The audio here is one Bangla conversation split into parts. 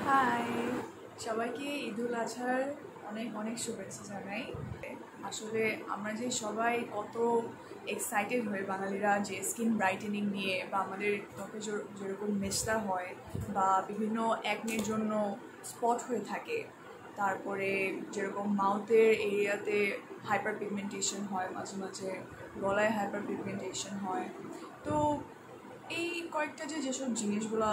হাই, সবাইকে ঈদুল আজহার অনেক অনেক শুভেচ্ছা জানাই। আসলে আমরা যে সবাই কত এক্সাইটেড হই বাঙালিরা যে স্কিন ব্রাইটেনিং নিয়ে, বা আমাদের ত্বকে যেরকম মেচতা হয় বা বিভিন্ন অ্যাকনের জন্য স্পট হয়ে থাকে, তারপরে যেরকম মাউথের এরিয়াতে হাইপার পিগমেন্টেশন হয়, মাঝে মাঝে গলায় হাইপার পিগমেন্টেশন হয়। তো এই কয়েকটা যেসব জিনিসগুলা,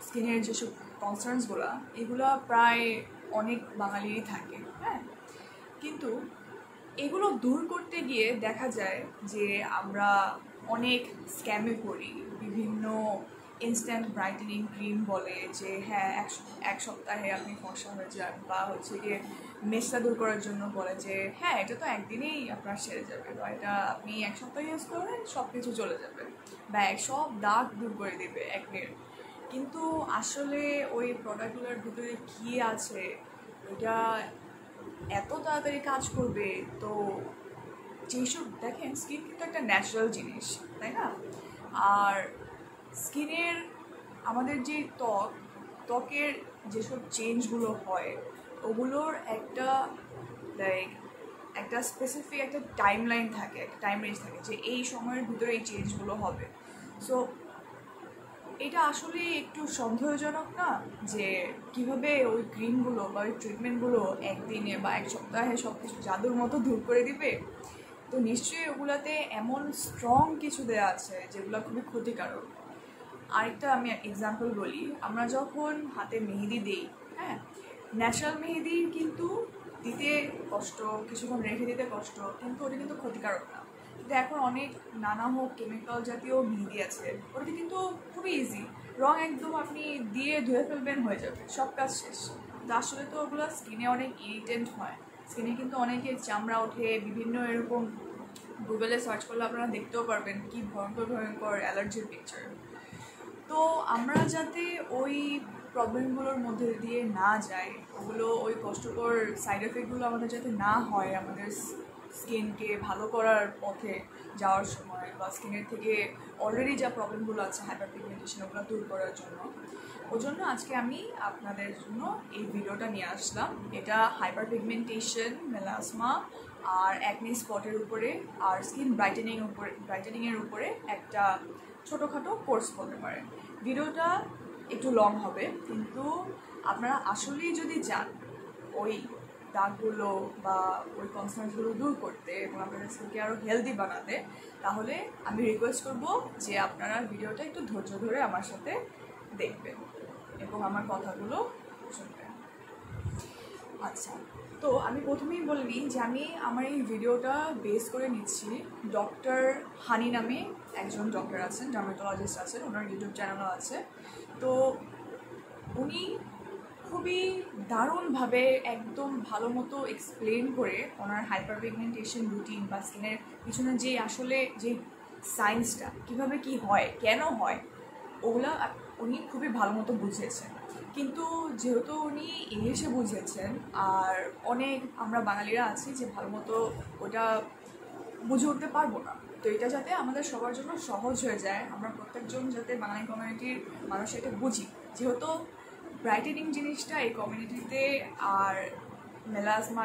স্কিনের যেসব কনসার্নসগুলো, এগুলো প্রায় অনেক বাঙালিরই থাকে, হ্যাঁ। কিন্তু এগুলো দূর করতে গিয়ে দেখা যায় যে আমরা অনেক স্ক্যামে পড়ি। বিভিন্ন ইনস্ট্যান্ট ব্রাইটেনিং ক্রিম বলে যে হ্যাঁ এক সপ্তাহে আপনি ফর্সা হয়ে যান, বা হচ্ছে গিয়ে মেচটা দূর করার জন্য বলে যে হ্যাঁ এটা তো একদিনেই আপনার সেরে যাবে, বা এটা আপনি এক সপ্তাহ ইউজ করবেন সব কিছু চলে যাবে, বা সব দাগ দূর করে দেবে একনের। কিন্তু আসলে ওই প্রোডাক্টগুলোর ভিতরে কী আছে, ওইটা এত তাড়াতাড়ি কাজ করবে? তো যেসব দেখেন, স্কিন কিন্তু একটা ন্যাচারাল জিনিস, তাই না? আর স্কিনের, আমাদের যে ত্বকের যেসব চেঞ্জগুলো হয়, ওগুলোর একটা লাইক একটা স্পেসিফিক একটা টাইম লাইন থাকে, একটা টাইম রেঞ্জ থাকে যে এই সময়ের ভিতরে এই চেঞ্জগুলো হবে। সো এটা আসলে একটু সন্দেহজনক না, যে কিভাবে ওই ক্রিমগুলো বা ওই ট্রিটমেন্টগুলো একদিনে বা এক সপ্তাহে সব কিছু জাদুর মতো দূর করে দিবে। তো নিশ্চয়ই ওগুলাতে এমন স্ট্রং কিছু দেওয়া আছে যেগুলো খুবই ক্ষতিকারক। আরেকটা আমি এক্সাম্পল বলি, আমরা যখন হাতে মেহেদি দিই, হ্যাঁ, ন্যাচারাল মেহেদি কিন্তু দিতে কষ্ট, কিছুক্ষণ রেখে দিতে কষ্ট, কিন্তু ওটা কিন্তু ক্ষতিকারক না। কিন্তু এখন অনেক নানা হোক কেমিক্যাল জাতীয় মেহেদি আছে, ওটাতে কিন্তু খুবই ইজি, রং একদম আপনি দিয়ে ধুয়ে ফেলবেন, হয়ে যাবে, সব কাজ শেষ। তো আসলে তো ওগুলো স্কিনে অনেক ইরিটেন্ট হয়, স্কিনে কিন্তু অনেকের চামড়া ওঠে, বিভিন্ন এরকম গুগলে সার্চ করলে আপনারা দেখতেও পারবেন কি ভয়ঙ্কর ভয়ঙ্কর অ্যালার্জির পিকচার। তো আমরা যাতে ওই প্রবলেমগুলোর মধ্যে দিয়ে না যাই, ওই কষ্টকর সাইড এফেক্টগুলো আমাদের যাতে না হয় আমাদের স্কিনকে ভালো করার পথে যাওয়ার সময়, বা স্কিনের থেকে অলরেডি যা প্রবলেমগুলো আছে হাইপার পিগমেন্টেশন, ওগুলো দূর করার জন্য, ওই জন্য আজকে আমি আপনাদের জন্য এই ভিডিওটা নিয়ে আসলাম। এটা হাইপার পিগমেন্টেশন, মেলাসমা আর অ্যাকনি স্পটের উপরে আর স্কিন ব্রাইটেনিংয়ের উপরে একটা ছোটোখাটো কোর্স বলতে পারেন। ভিডিওটা একটু লং হবে, কিন্তু আপনারা আসলেই যদি চান ওই দাগগুলো বা ওই কনসার্নগুলো দূর করতে এবং আপনাদের স্কিনকে আরও হেলদি বানাতে, তাহলে আমি রিকোয়েস্ট করব যে আপনারা ভিডিওটা একটু ধৈর্য ধরে আমার সাথে দেখবেন এবং আমার কথাগুলো শুনবেন। আচ্ছা, তো আমি প্রথমেই বলে নিই যে আমি আমার এই ভিডিওটা বেস করে নিচ্ছি ডক্টর হানি নামে একজন ডক্টর আছেন, ডার্মাটোলজিস্ট আছেন, ওনার ইউটিউব চ্যানেলও আছে। তো উনি খুবই দারুণভাবে একদম ভালো মতো এক্সপ্লেন করে ওনার হাইপার পিগমেন্টেশন রুটিন বা স্কিনের পিছনে যে আসলে যে সায়েন্সটা কীভাবে কি হয়, কেন হয়, ওগুলা উনি খুবই ভালো মতো বুঝিয়েছেন। কিন্তু যেহেতু উনি ইংলিশে বুঝিয়েছেন, আর অনেক আমরা বাঙালিরা আছি যে ভালো মতো ওটা বুঝে উঠতে পারবো না, তো এটা যাতে আমাদের সবার জন্য সহজ হয়ে যায়, আমরা প্রত্যেকজন যাতে বাঙালি কমিউনিটির মানুষ এটা বুঝি, যেহেতু ব্রাইটেনিং জিনিসটা এই কমিউনিটিতে আর মেলাসমা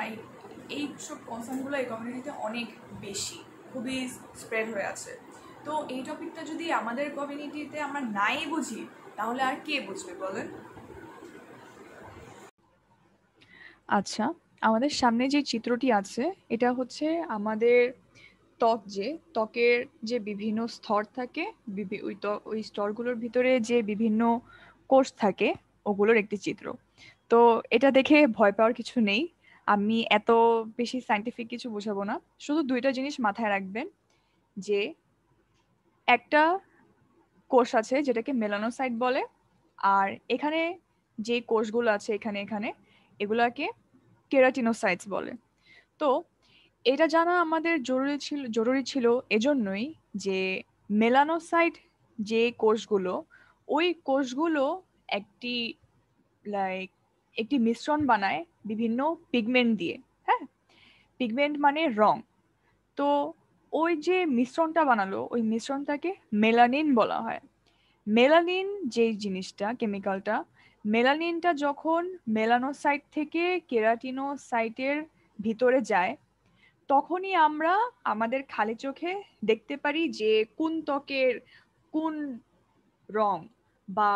এই সব কনসার্নগুলো এই কমিউনিটিতে অনেক বেশি, খুবই স্প্রেড হয়ে আছে। তো এই টপিকটা যদি আমাদের কমিউনিটিতে আমরা নাই বুঝি, তাহলে আর কে বুঝবে বলেন? আচ্ছা, আমাদের সামনে যে চিত্রটি আছে এটা হচ্ছে আমাদের ত্বকের যে বিভিন্ন স্তর থাকে, ওই স্তরগুলোর ভিতরে যে বিভিন্ন কোষ থাকে, ওগুলোর একটি চিত্র। তো এটা দেখে ভয় পাওয়ার কিছু নেই। আমি এত বেশি সায়েন্টিফিক কিছু বোঝাবো না, শুধু দুইটা জিনিস মাথায় রাখবেন, যে একটা কোষ আছে যেটাকে মেলানোসাইট বলে, আর এখানে যে কোষগুলো আছে এখানে এখানে এগুলাকে কেরাটিনোসাইটস বলে। তো এটা জানা আমাদের জরুরি ছিল এজন্যই যে মেলানোসাইট যে কোষগুলো, ওই কোষগুলো একটি লাইক একটি মিশ্রণ বানায় বিভিন্ন পিগমেন্ট দিয়ে। হ্যাঁ, পিগমেন্ট মানে রং। তো ওই যে মিশ্রণটা বানালো, ওই মিশ্রণটাকে মেলানিন বলা হয়। মেলানিন যে জিনিসটা, কেমিক্যালটা, মেলানিনটা যখন মেলানোসাইট থেকে কেরাটিনোসাইটের ভিতরে যায়, তখনই আমরা আমাদের খালি চোখে দেখতে পারি যে কোন ত্বকের কোন রং, বা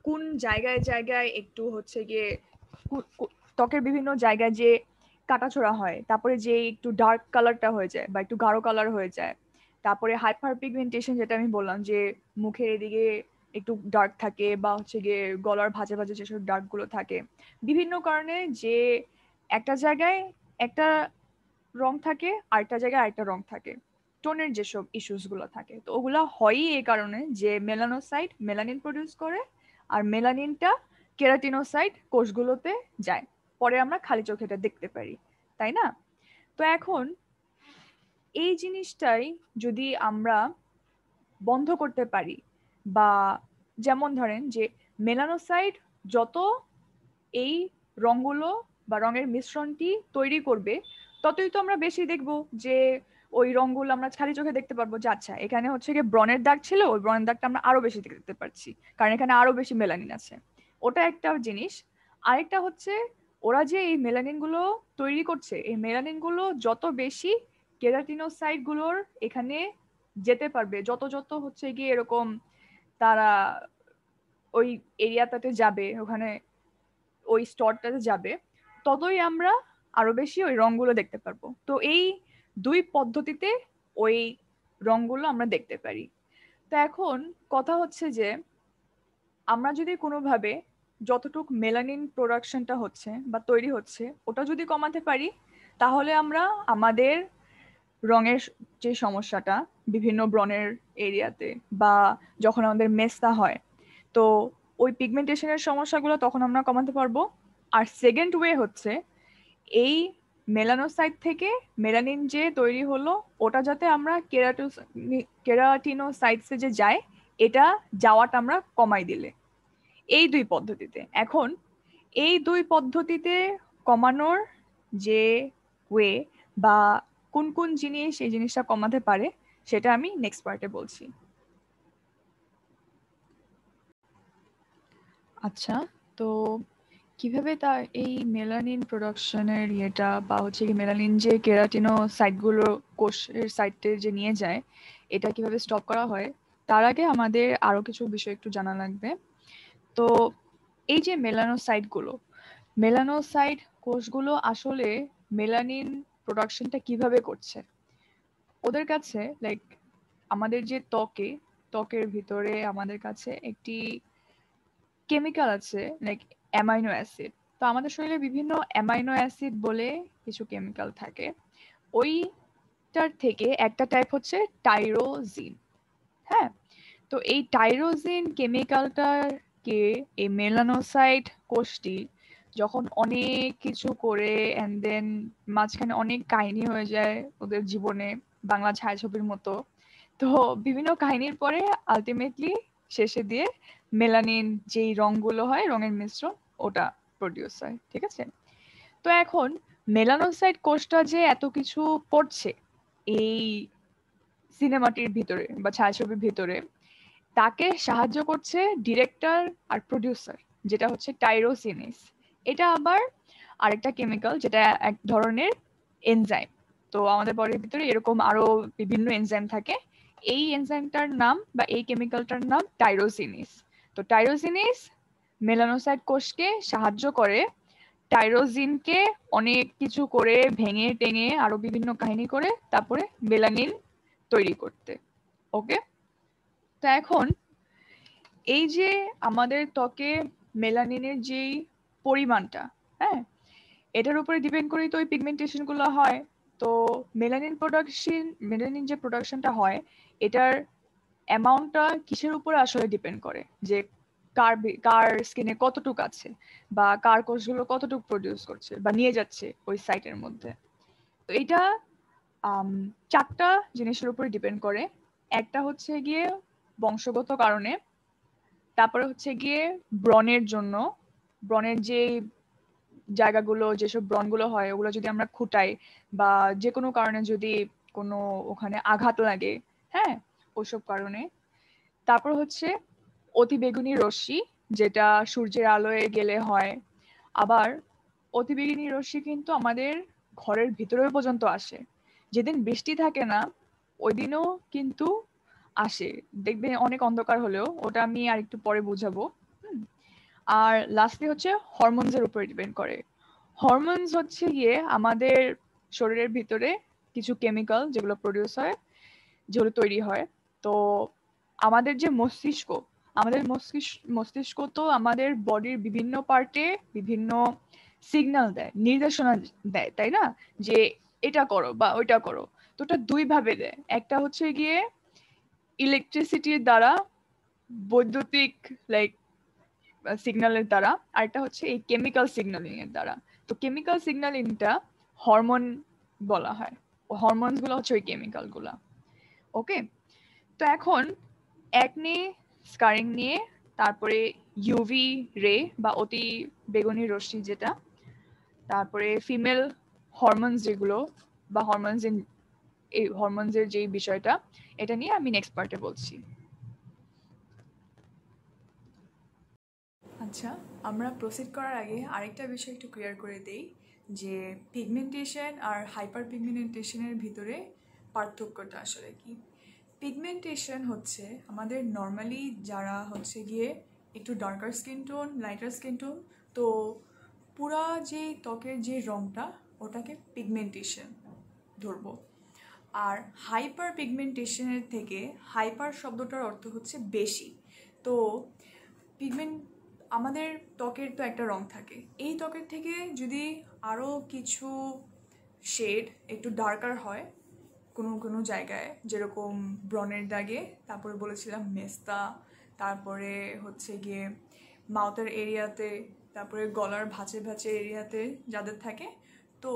কোন জায়গায় জায়গায় একটু হচ্ছে গিয়ে ত্বকের বিভিন্ন জায়গায় যে কাটাছোড়া হয়, তারপরে যে একটু ডার্ক কালারটা হয়ে যায় বা একটু গাঢ় কালার হয়ে যায়, তারপরে হাইপার পিগমেন্টেশন যেটা আমি বললাম যে মুখের এদিকে একটু ডার্ক থাকে, বা হচ্ছে গিয়ে গলার ভাঁজে ভাঁজে যেসব ডার্ক গুলো থাকে, বিভিন্ন কারণে যে একটা জায়গায় একটা রং থাকে, আরেকটা জায়গায় আরেকটা রং থাকে, টোনের যেসব ইস্যুস গুলো থাকে, তো ওগুলা হয়ই এই কারণে যে মেলানোসাইট মেলানিন প্রডিউস করে, আর মেলানিনটা কেরাটিনোসাইট কোষগুলোতে যায়, পরে আমরা খালি চোখে এটা দেখতে পারি, তাই না? তো এখন এই জিনিসটাই যদি আমরা বন্ধ করতে পারি, বা যেমন ধরেন যে মেলানোসাইট যত এই রঙগুলো বা রঙের মিশ্রণটি তৈরি করবে, ততই তো আমরা বেশি দেখব যে ওই রঙগুলো আমরা খালি চোখে দেখতে পারবো যে আচ্ছা এখানে হচ্ছে গিয়ে ব্রণের দাগ ছিল, ওই ব্রণের দাগটা আমরা আরো বেশি দেখতে পাচ্ছি কারণ এখানে আরো বেশি মেলানিন আছে। ওটা একটা জিনিস। আরেকটা হচ্ছে ওরা যে এই মেলানিন গুলো তৈরি করছে, এই মেলানিন গুলো যত বেশি কেরাটিনোসাইট গুলোর এখানে যেতে পারবে, যত যত হচ্ছে গিয়ে এরকম তারা ওই এরিয়াটাতে যাবে, ওখানে ওই স্তরটাতে যাবে, ততই আমরা আরো বেশি ওই রংগুলো দেখতে পারবো। তো এই দুই পদ্ধতিতে ওই রংগুলো আমরা দেখতে পারি। তো এখন কথা হচ্ছে যে আমরা যদি কোনোভাবে যতটুক মেলানিন প্রোডাকশনটা হচ্ছে বা তৈরি হচ্ছে ওটা যদি কমাতে পারি, তাহলে আমরা আমাদের রঙের যে সমস্যাটা বিভিন্ন ব্রণের এরিয়াতে, বা যখন আমাদের মেস্তা হয়, তো ওই পিগমেন্টেশনের সমস্যাগুলো তখন আমরা কমাতে পারবো। আর সেকেন্ড ওয়ে হচ্ছে এই মেলানোসাইট থেকে মেলানিন যে তৈরি হলো ওটা যাতে আমরা কেরাটিনোসাইটসে যে যায়, এটা যাওয়াটা আমরা কমাই দিলে। এই দুই পদ্ধতিতে এখন এই দুই পদ্ধতিতে কমানোর যে ওয়ে, বা কোন কোন জিনিস এই জিনিসটা কমাতে পারে, সেটা আমি নেক্সট পার্টে বলছি। আচ্ছা, তো কিভাবে তা এই মেলানিন প্রোডাকশনের ইয়েটা, বা হচ্ছে কি মেলানিন যে কেরাটিনোসাইটগুলো কোষের সাইটে যে নিয়ে যায়, এটা কিভাবে স্টপ করা হয়, তার আগে আমাদের আরো কিছু বিষয় একটু জানা লাগবে। তো এই যে মেলানোসাইট কোষগুলো আসলে মেলানিন প্রোডাকশনটা কিভাবে করছে, ওদের কাছে লাইক আমাদের যে ত্বকের ভিতরে আমাদের কাছে একটি কেমিক্যাল আছে, লাইক অ্যামাইনো অ্যাসিড। তো আমাদের শরীরে বিভিন্ন অ্যামাইনো অ্যাসিড বলে কিছু কেমিক্যাল থাকে, ওইটার থেকে একটা টাইপ হচ্ছে টাইরোজিন। হ্যাঁ, তো এই টাইরোজিন কেমিক্যালটাকে এই মেলানোসাইট কোষটি যখন অনেক কিছু করে এন্ড দেন মাঝখানে অনেক কাহিনী হয়ে যায় ওদের জীবনে, বাংলা ছায়াছবির মতো, তো বিভিন্ন কাহিনীর পরে আলটিমেটলি শেষে দিয়ে মেলানিন যেই রংগুলো হয়, রঙের মিশ্রণ, ওটা প্রডিউস হয়, ঠিক আছে? তো এখন মেলানোসাইট কোষটা যে এত কিছু করছে এই সিনেমাটির ভিতরে বা ছায়াছবির ভিতরে, তাকে সাহায্য করছে ডিরেক্টর আর প্রডিউসার, যেটা হচ্ছে টাইরোসিনেস। এটা আবার আরেকটা কেমিক্যাল, যেটা এক ধরনের এনজাইম। তো আমাদের বডির ভিতরে এরকম আরো বিভিন্ন এনজাইম থাকে, এই এনজাইমটার নাম বা এই কেমিক্যালটার নাম টাইরোসিনেস। তো টাইরোসিনেস মেলানোসাইট কোষকে সাহায্য করে টাইরোজিনকে অনেক কিছু করে ভেঙে টেঙে আরো বিভিন্ন কাহিনী করে তারপরে মেলানিন তৈরি করতে। ওকে, তো এখন এই যে আমাদের ত্বকে মেলানিনের যেই পরিমাণটা, হ্যাঁ, এটার উপরে ডিপেন্ড করেই তো ওই পিগমেন্টেশন গুলো হয়। তো মেলানিন যে প্রোডাকশনটা হয়, এটার অ্যামাউন্টটা কিসের উপরে আসলে ডিপেন্ড করে, যে কার স্কিনে কতটুক আছে, বা কার কোষগুলো কতটুকু প্রডিউস করছে বা নিয়ে যাচ্ছে ওই সাইটের মধ্যে। তো এটা চারটা জিনিসের উপরে ডিপেন্ড করে। একটা হচ্ছে গিয়ে বংশগত কারণে, তারপরে হচ্ছে গিয়ে ব্রণের জন্য, ব্রণের যে জায়গাগুলো যেসব ব্রণগুলো হয় ওগুলো যদি আমরা খুঁটাই, বা যে কোনো কারণে যদি কোনো ওখানে আঘাত লাগে, হ্যাঁ, ওইসব কারণে। তারপর হচ্ছে অতিবেগুনি রশ্মি, যেটা সূর্যের আলোয় গেলে হয়। আবার অতিবেগুনি রশ্মি কিন্তু আমাদের ঘরের ভিতরে পর্যন্ত আসে। যেদিন বৃষ্টি থাকে না ওই দিনও কিন্তু আসে, দেখবে অনেক অন্ধকার হলেও, ওটা আমি আর একটু পরে বুঝাবো। হুম। আর লাস্টলি হচ্ছে হরমোনস এর উপরে ডিপেন্ড করে। হরমোনস হচ্ছে গিয়ে আমাদের শরীরের ভিতরে কিছু কেমিক্যাল যেগুলো প্রডিউস হয়, যেগুলো তৈরি হয়। তো আমাদের যে মস্তিষ্ক, আমাদের মস্তিষ্ক তো আমাদের বডির বিভিন্ন পার্টে বিভিন্ন সিগন্যাল দেয়, নির্দেশনা দেয়, তাই না? যে এটা করো বা ওইটা করো। তো ওটা দুই ভাবে দেয়, একটা হচ্ছে গিয়ে ইলেকট্রিসিটির দ্বারা, বৈদ্যুতিক লাইক সিগন্যালের দ্বারা, আর একটা হচ্ছে এই কেমিক্যাল সিগন্যালিং এর দ্বারা। তো কেমিক্যাল সিগন্যালিংটা হরমোন বলা হয়। ও হরমোনস গুলো হচ্ছে ওই কেমিক্যাল গুলা। ওকে। তো এখন একনি স্কারিং নিয়ে, তারপরে ইউভি রে বা অতি বেগুনি রশ্মি যেটা, তারপরে ফিমেল হরমোনস যেগুলো বা হরমোনস এই হরমোনস এর যে বিষয়টা, এটা নিয়ে আমি নেক্সট পার্টে বলছি। আচ্ছা, আমরা প্রসিড করার আগে আরেকটা বিষয় একটু ক্লিয়ার করে দেই যে পিগমেন্টেশন আর হাইপার পিগমেন্টেশনের ভিতরে পার্থক্যটা আসলে কি। পিগমেন্টেশন হচ্ছে আমাদের নর্মালি যারা হচ্ছে গিয়ে একটু darker skin tone, lighter skin tone, তো পুরা যে ত্বকের যে রঙটা ওটাকে পিগমেন্টেশন ধরবো। আর হাইপার পিগমেন্টেশনের থেকে, হাইপার শব্দটার অর্থ হচ্ছে বেশি। তো পিগমেন্ট, আমাদের ত্বকের তো একটা রং থাকে, এই ত্বকের থেকে যদি আরও কিছু শেড একটু ডার্কার হয় কোনো কোনো জায়গায়, যেরকম ব্রণের দাগে, তারপরে বলেছিলাম মেস্তা, তারপরে হচ্ছে গিয়ে মাউথের এরিয়াতে, তারপরে গলার ভাঁজে ভাঁজে এরিয়াতে যাদের থাকে, তো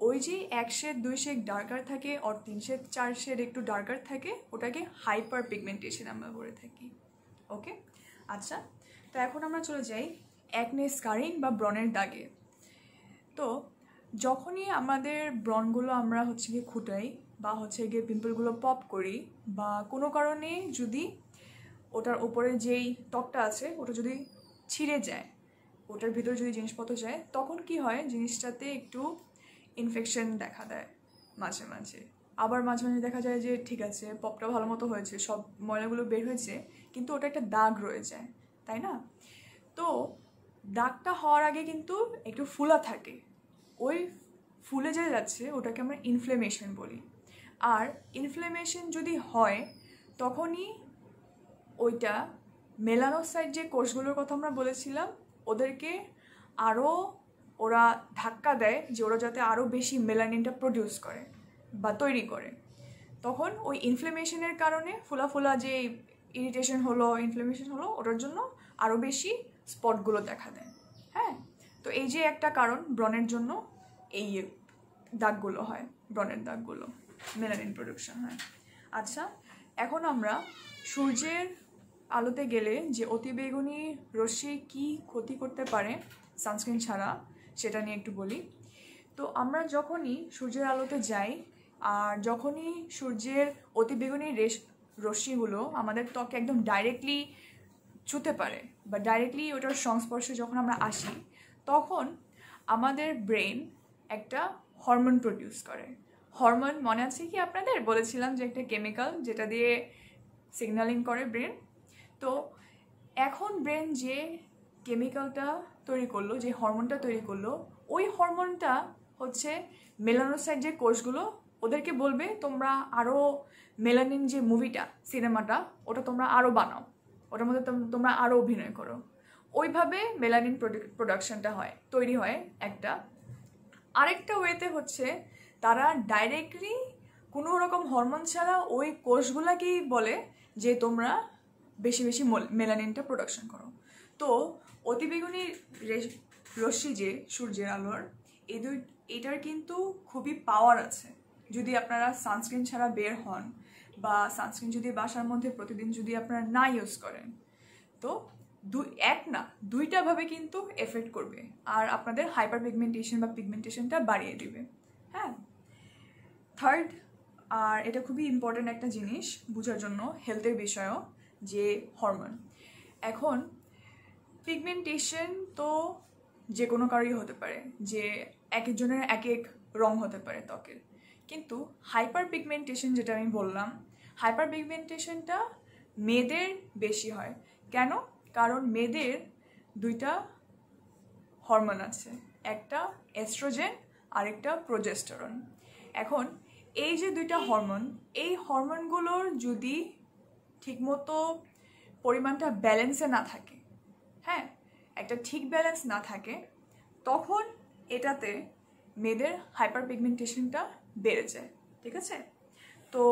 ওই যে 1 শেড 2 শেড ডার্কার থাকে আর 3 শেড 4 শেড একটু ডার্কার থাকে, ওটাকে হাইপার পিগমেন্টেশন আমরা বলে থাকি। ওকে। আচ্ছা, তো এখন আমরা চলে যাই একনে স্কারিং বা ব্রণের দাগে। তো যখনই আমাদের ব্রণগুলো আমরা হচ্ছে গিয়ে খুঁটাই বা হচ্ছে গিয়ে পিম্পলগুলো পপ করি, বা কোনো কারণে যদি ওটার উপরে যেই ত্বকটা আছে ওটা যদি ছিঁড়ে যায়, ওটার ভিতরে যদি জিনিসপত্র যায়, তখন কি হয়, জিনিসটাতে একটু ইনফেকশন দেখা দেয় মাঝে মাঝে। আবার মাঝে মাঝে দেখা যায় যে ঠিক আছে, পপটা ভালো মতো হয়েছে, সব ময়লাগুলো বের হয়েছে, কিন্তু ওটা একটা দাগ রয়ে যায়, তাই না? তো দাগটা হওয়ার আগে কিন্তু একটু ফুলা থাকে, ওই ফুলে যে যাচ্ছে ওটাকে আমরা ইনফ্লেমেশন বলি। আর ইনফ্লেমেশন যদি হয় তখনই ওইটা মেলানোসাইট যে কোষগুলোর কথা আমরা বলেছিলাম, ওদেরকে আরও ওরা ধাক্কা দেয় যে ওরা যাতে আরও বেশি মেলানিনটা প্রডিউস করে বা তৈরি করে। তখন ওই ইনফ্লেমেশনের কারণে ফোলা ফোলা যে ইরিটেশন হলো, ইনফ্লেমেশন হলো, ওটার জন্য আরও বেশি স্পটগুলো দেখা দেয়। হ্যাঁ, তো এই যে একটা কারণ ব্রণের জন্য এই দাগগুলো হয়, ব্রণের দাগগুলো, মেলানিন প্রোডাকশন হয়। আচ্ছা, এখন আমরা সূর্যের আলোতে গেলে যে অতিবেগুনি রশ্মি কি ক্ষতি করতে পারে সানস্ক্রিন ছাড়া, সেটা নিয়ে একটু বলি। তো আমরা যখনই সূর্যের আলোতে যাই, আর যখনই সূর্যের অতিবেগুনি রশ্মিগুলো আমাদের ত্বকে একদম ডাইরেক্টলি ছুঁতে পারে বা ডাইরেক্টলি ওটার সংস্পর্শে যখন আমরা আসি, তখন আমাদের ব্রেন একটা হরমোন প্রডিউস করে। হরমোন মনে আছে কি আপনাদের? বলেছিলাম যে একটা কেমিক্যাল যেটা দিয়ে সিগন্যালিং করে ব্রেন। তো এখন ব্রেন যে কেমিক্যালটা তৈরি করলো, যে হরমোনটা তৈরি করলো, ওই হরমোনটা হচ্ছে মেলানোসাইট যে কোষগুলো, ওদেরকে বলবে তোমরা আরও মেলানিন যে মুভিটা, সিনেমাটা, ওটা তোমরা আরও বানাও, ওটার মধ্যে তোমরা আরও অভিনয় করো। ওইভাবে মেলানিন প্রোডাকশনটা হয়, তৈরি হয় একটা। আরেকটা ওয়েতে হচ্ছে তারা ডাইরেক্টলি কোনো রকম হরমোন ছাড়া ওই কোষগুলাকেই বলে যে তোমরা বেশি বেশি মেলানিনটা প্রোডাকশন করো। তো অতিবেগুনি রশ্মি যে সূর্যের আলোর, এটার কিন্তু খুবই পাওয়ার আছে। যদি আপনারা সানস্ক্রিন ছাড়া বের হন বা সানস্ক্রিন যদি বাসার মধ্যে প্রতিদিন যদি আপনারা না ইউজ করেন, তো এক না দুইটা ভাবে কিন্তু এফেক্ট করবে, আর আপনাদের হাইপার পিগমেন্টেশন বা পিগমেন্টেশনটা বাড়িয়ে দিবে। হ্যাঁ, থার্ড, আর এটা খুবই ইম্পর্ট্যান্ট একটা জিনিস বোঝার জন্য হেলথের বিষয়েও, যে হরমোন। এখন পিগমেন্টেশন তো যে কোনো কারোই হতে পারে, যে এক একজনের এক এক রং হতে পারে ত্বকের, কিন্তু হাইপার পিগমেন্টেশন যেটা আমি বললাম, হাইপার পিগমেন্টেশনটা মেয়েদের বেশি হয়। কেন? কারণ মেয়েদের দুইটা হরমোন আছে, একটা এস্ট্রোজেন আর একটা প্রোজেস্টেরন। এখন এই যে দুইটা হরমোন, এই হরমোনগুলোর যদি ঠিকমতো পরিমাণটা ব্যালেন্সে না থাকে, হ্যাঁ, একটা ঠিক ব্যালেন্স না থাকে, তখন এটাতে মেয়েদের হাইপার পিগমেন্টেশনটা বেড়ে যায়। ঠিক আছে? তো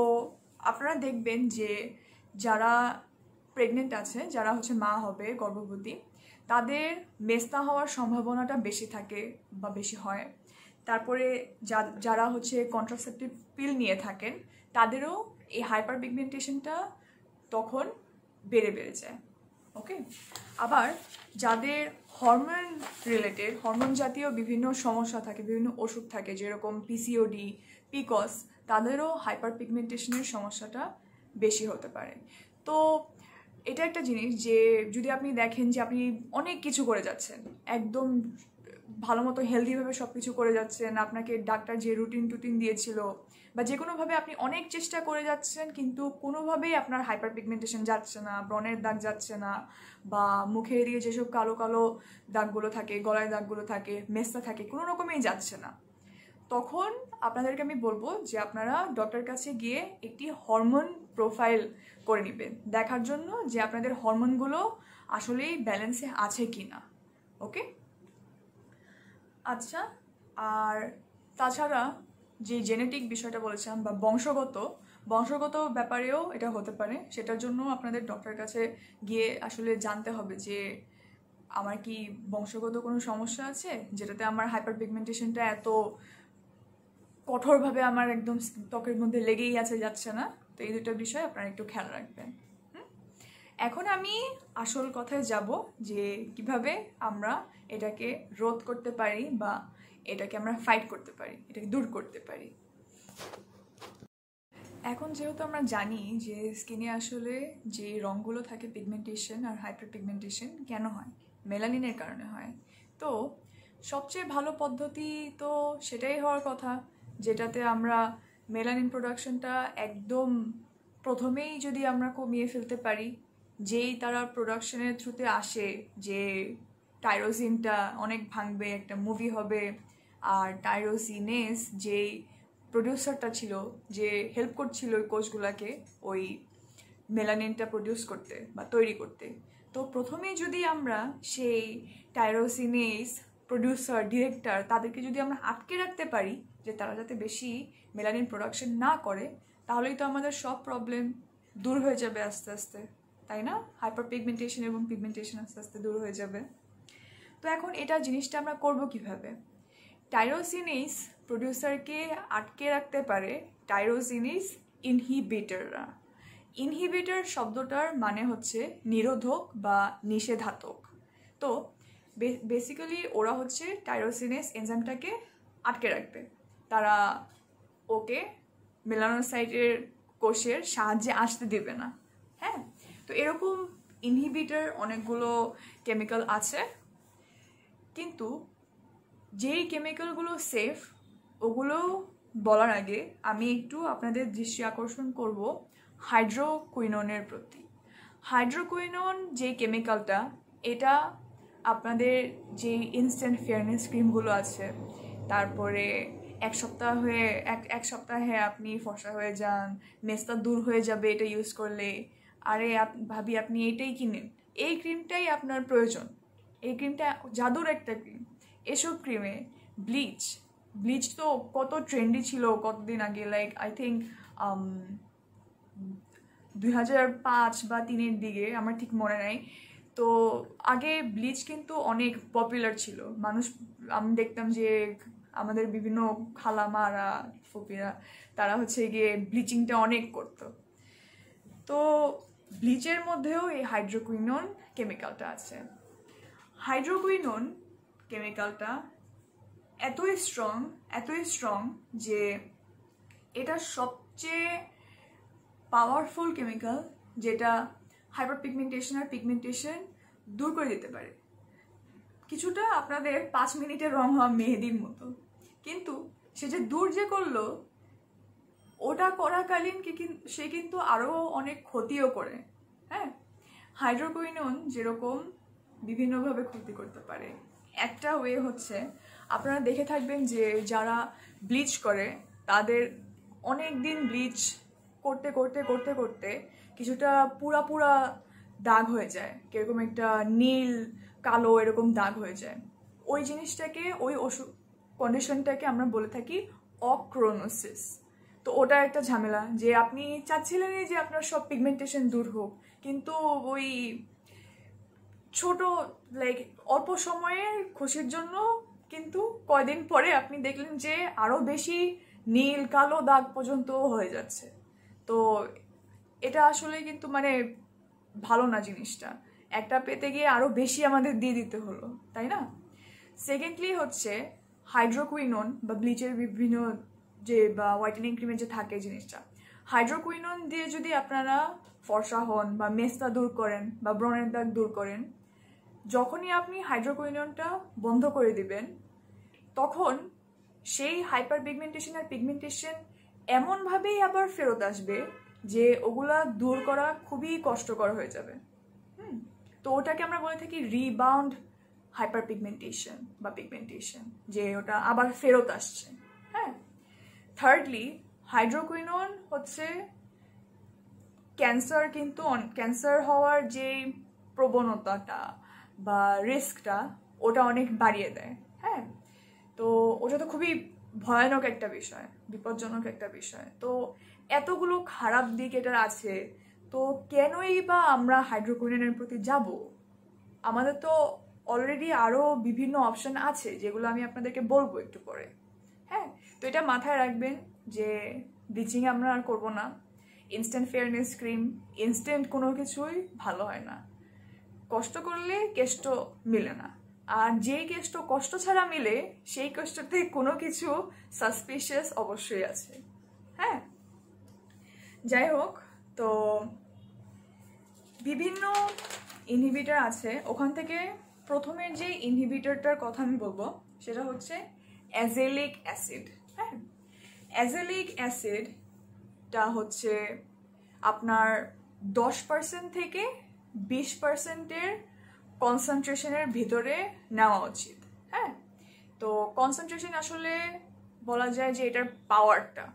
আপনারা দেখবেন যে যারা প্রেগনেন্ট আছে, যারা হচ্ছে মা হবে, গর্ভবতী, তাদের মেস্তা হওয়ার সম্ভাবনাটা বেশি থাকে বা বেশি হয়। তারপরে যারা হচ্ছে কন্ট্রাসেপটিভ পিল নিয়ে থাকেন, তাদেরও এই হাইপার পিগমেন্টেশনটা তখন বেড়ে যায়। ওকে, আবার যাদের হরমোন রিলেটেড, হরমোন জাতীয় বিভিন্ন সমস্যা থাকে, বিভিন্ন ওষুধ থাকে, যেরকম পিসিওডি, পিকস, তাদেরও হাইপার পিগমেন্টেশনের সমস্যাটা বেশি হতে পারে। তো এটা একটা জিনিস যে যদি আপনি দেখেন যে আপনি অনেক কিছু করে যাচ্ছেন, একদম ভালো মতো হেলদিভাবে সব কিছু করে যাচ্ছেন, আপনাকে ডাক্তার যে রুটিন দিয়েছিল বা যে কোনোভাবে আপনি অনেক চেষ্টা করে যাচ্ছেন, কিন্তু কোনোভাবেই আপনার হাইপার পিগমেন্টেশন যাচ্ছে না, ব্রণের দাগ যাচ্ছে না, বা মুখে দিয়ে যেসব কালো কালো দাগগুলো থাকে, গলায় দাগগুলো থাকে, মেস্তা থাকে, কোনো রকমেই যাচ্ছে না, তখন আপনাদেরকে আমি বলবো যে আপনারা ডক্টরের কাছে গিয়ে একটি হরমোন প্রোফাইল করে নেবেন, দেখার জন্য যে আপনাদের হরমোনগুলো আসলেই ব্যালেন্সে আছে কি না। ওকে, আচ্ছা, আর তাছাড়া যে জেনেটিক বিষয়টা বলেছিলাম বা বংশগত ব্যাপারেও এটা হতে পারে। সেটার জন্য আপনাদের ডক্টরের কাছে গিয়ে আসলে জানতে হবে যে আমার কি বংশগত কোনো সমস্যা আছে যেটাতে আমার হাইপার পিগমেন্টেশনটা এত কঠোরভাবে আমার একদম ত্বকের মধ্যে লেগেই যাচ্ছে না। তো এই দুটো বিষয় আপনারা একটু খেয়াল রাখবেন। এখন আমি আসল কথায় যাব যে কিভাবে আমরা এটাকে রোধ করতে পারি বা এটাকে আমরা ফাইট করতে পারি, এটাকে দূর করতে পারি। এখন যেহেতু আমরা জানি যে স্কিনে আসলে যে রঙগুলো থাকে, পিগমেন্টেশন আর হাইপার পিগমেন্টেশন কেন হয়, মেলানিনের কারণে হয়, তো সবচেয়ে ভালো পদ্ধতি তো সেটাই হওয়ার কথা যেটাতে আমরা মেলানিন প্রোডাকশনটা একদম প্রথমেই যদি আমরা কমিয়ে ফেলতে পারি। যেই তারা প্রোডাকশনের থ্রুতে আসে যে টাইরোজিনটা অনেক ভাঙবে, একটা মুভি হবে, আর টাইরোজিনেস যেই প্রডিউসারটা ছিল, যে হেল্প করছিল ওই কোষগুলোকে ওই মেলানিনটা প্রডিউস করতে বা তৈরি করতে, তো প্রথমেই যদি আমরা সেই টাইরোজিনেস প্রডিউসার, ডিরেক্টর, তাদেরকে যদি আমরা আটকে রাখতে পারি যে তারা যাতে বেশি মেলানিন প্রোডাকশন না করে, তাহলেই তো আমাদের সব প্রবলেম দূর হয়ে যাবে আস্তে আস্তে, তাই না? হাইপার পিগমেন্টেশন এবং পিগমেন্টেশন আস্তে আস্তে দূর হয়ে যাবে। তো এখন এটা জিনিসটা আমরা করব কিভাবে? টাইরোজিনেস প্রডিউসারকে আটকে রাখতে পারে টাইরোজিনেস ইনহিবিটররা। ইনহিবিটর শব্দটার মানে হচ্ছে নিরোধক বা নিষেধাত্মক। তো বেসিক্যালি ওরা হচ্ছে টাইরোজিনেস এনজাইমটাকে আটকে রাখবে, তারা ওকে মেলানোসাইটের কোষের সাহায্যে আসতে দেবে না। হ্যাঁ, তো এরকম ইনহিবিটর অনেকগুলো কেমিক্যাল আছে, কিন্তু যেই কেমিক্যালগুলো সেফ ওগুলো বলার আগে আমি একটু আপনাদের দৃষ্টি আকর্ষণ করব হাইড্রোকুইনোনের প্রতি। হাইড্রোকুইনোন যে কেমিক্যালটা, এটা আপনাদের যে ইনস্ট্যান্ট ফেয়ারনেস ক্রিমগুলো আছে, তারপরে এক সপ্তাহে আপনি ফর্সা হয়ে যান, মেস্তা দূর হয়ে যাবে এটা ইউজ করলে, আরে ভাবি আপনি এইটাই কিনেন, এই ক্রিমটাই আপনার প্রয়োজন, এই ক্রিমটা জাদুর একটা ক্রিম। এসব ক্রিমে ব্লিচ তো কত ট্রেন্ডি ছিল কতদিন আগে, লাইক আই থিঙ্ক 2005 বা 2003 দিকে, আমার ঠিক মনে নাই। তো আগে ব্লিচ কিন্তু অনেক পপুলার ছিল, আমি দেখতাম যে আমাদের বিভিন্ন খালামারা, ফুপিরা, তারা হচ্ছে গিয়ে ব্লিচিংটা অনেক করতো। তো ব্লিচের মধ্যেও এই হাইড্রোকুইনোন কেমিক্যালটা আছে। হাইড্রোকুইনোন কেমিক্যালটা এতই স্ট্রং যে এটা সবচেয়ে পাওয়ারফুল কেমিক্যাল, যেটা হাইপার পিগমেন্টেশন আর পিগমেন্টেশন দূর করে দিতে পারে। কিছুটা আপনাদের 5 মিনিটের রং হওয়া মেহেদির মতো, কিন্তু সে যে দূর যে করলো ওটা করাকালীন সে কিন্তু আরও অনেক ক্ষতিও করে। হ্যাঁ, হাইড্রোকুইনোন যেরকম বিভিন্নভাবে ক্ষতি করতে পারে, একটা ওয়ে হচ্ছে আপনারা দেখে থাকবেন যে যারা ব্লিচ করে তাদের অনেক দিন ব্লিচ করতে করতে করতে করতে কিছুটা পুরা পুরা দাগ হয়ে যায়, কিরকম একটা নীল কালো এরকম দাগ হয়ে যায়। ওই জিনিসটাকে, ওই কন্ডিশনটাকে আমরা বলে থাকি অক্রোনোসিস। তো ওটা একটা ঝামেলা, যে আপনি চাচ্ছিলেনই যে আপনার সব পিগমেন্টেশন দূর হোক, কিন্তু ওই ছোট লাইক অল্প সময়ের খুশির জন্য কিন্তু কয়দিন পরে আপনি দেখলেন যে আরও বেশি নীল কালো দাগ পর্যন্ত হয়ে যাচ্ছে। তো এটা আসলে কিন্তু মানে ভালো না জিনিসটা, একটা পেতে গিয়ে আরও বেশি আমাদের দিয়ে দিতে হলো, তাই না? সেকেন্ডলি হচ্ছে হাইড্রোকুইনোন বা ব্লিচের বিভিন্ন যে বা হোয়াইটেনিং ক্রিমের যে থাকে জিনিসটা, হাইড্রোকুইনোন দিয়ে যদি আপনারা ফর্সা হন বা মেস্তা দূর করেন বা ব্রণের দাগ দূর করেন, যখনই আপনি হাইড্রোকুইনোনটা বন্ধ করে দিবেন তখন সেই হাইপার পিগমেন্টেশন আর পিগমেন্টেশন এমনভাবেই আবার ফেরত আসবে যে ওগুলা দূর করা খুবই কষ্টকর হয়ে যাবে। তো ওটাকে আমরা বলে থাকি রিবাউন্ড হাইপার পিগমেন্টেশন বা পিগমেন্টেশন, যে ওটা আবার ফেরত আসছে। হ্যাঁ, থার্ডলি হাইড্রোকুইনোন হচ্ছে ক্যান্সার, কিন্তু ক্যান্সার হওয়ার যে প্রবণতাটা বা রিস্কটা ওটা অনেক বাড়িয়ে দেয়। হ্যাঁ, তো ওটা তো খুবই ভয়ানক একটা বিষয়, বিপজ্জনক একটা বিষয়। তো এতগুলো খারাপ দিক এটার আছে, তো কেনই বা আমরা হাইড্রোকুইনোনের প্রতি যাব? আমাদের তো অলরেডি আরও বিভিন্ন অপশন আছে যেগুলো আমি আপনাদেরকে বলবো একটু পরে। হ্যাঁ, তো এটা মাথায় রাখবেন যে ব্লিচিং আমরা আর করবো না। ইনস্ট্যান্ট ফেয়ারনেস ক্রিম, ইনস্ট্যান্ট কোনো কিছুই ভালো হয় না, কষ্ট করলে কেষ্ট মিলে না। আর যেই কেষ্ট কষ্ট ছাড়া মিলে সেই কষ্টতে কোনো কিছু সাসপিশিয়াস অবশ্যই আছে। হ্যাঁ, যাই হোক, তো বিভিন্ন ইনহিবিটর আছে, ওখান থেকে প্রথমের যে ইনহিবিটরটার কথা আমি বলবো সেটা হচ্ছে অ্যাজেলিক অ্যাসিড। হ্যাঁ, অ্যাজেলিক অ্যাসিডটা হচ্ছে আপনার 10% থেকে 20%-এর কনসেন্ট্রেশনের ভিতরে নেওয়া উচিত। হ্যাঁ, তো কনসেন্ট্রেশন আসলে বলা যায় যে এটার পাওয়ারটা,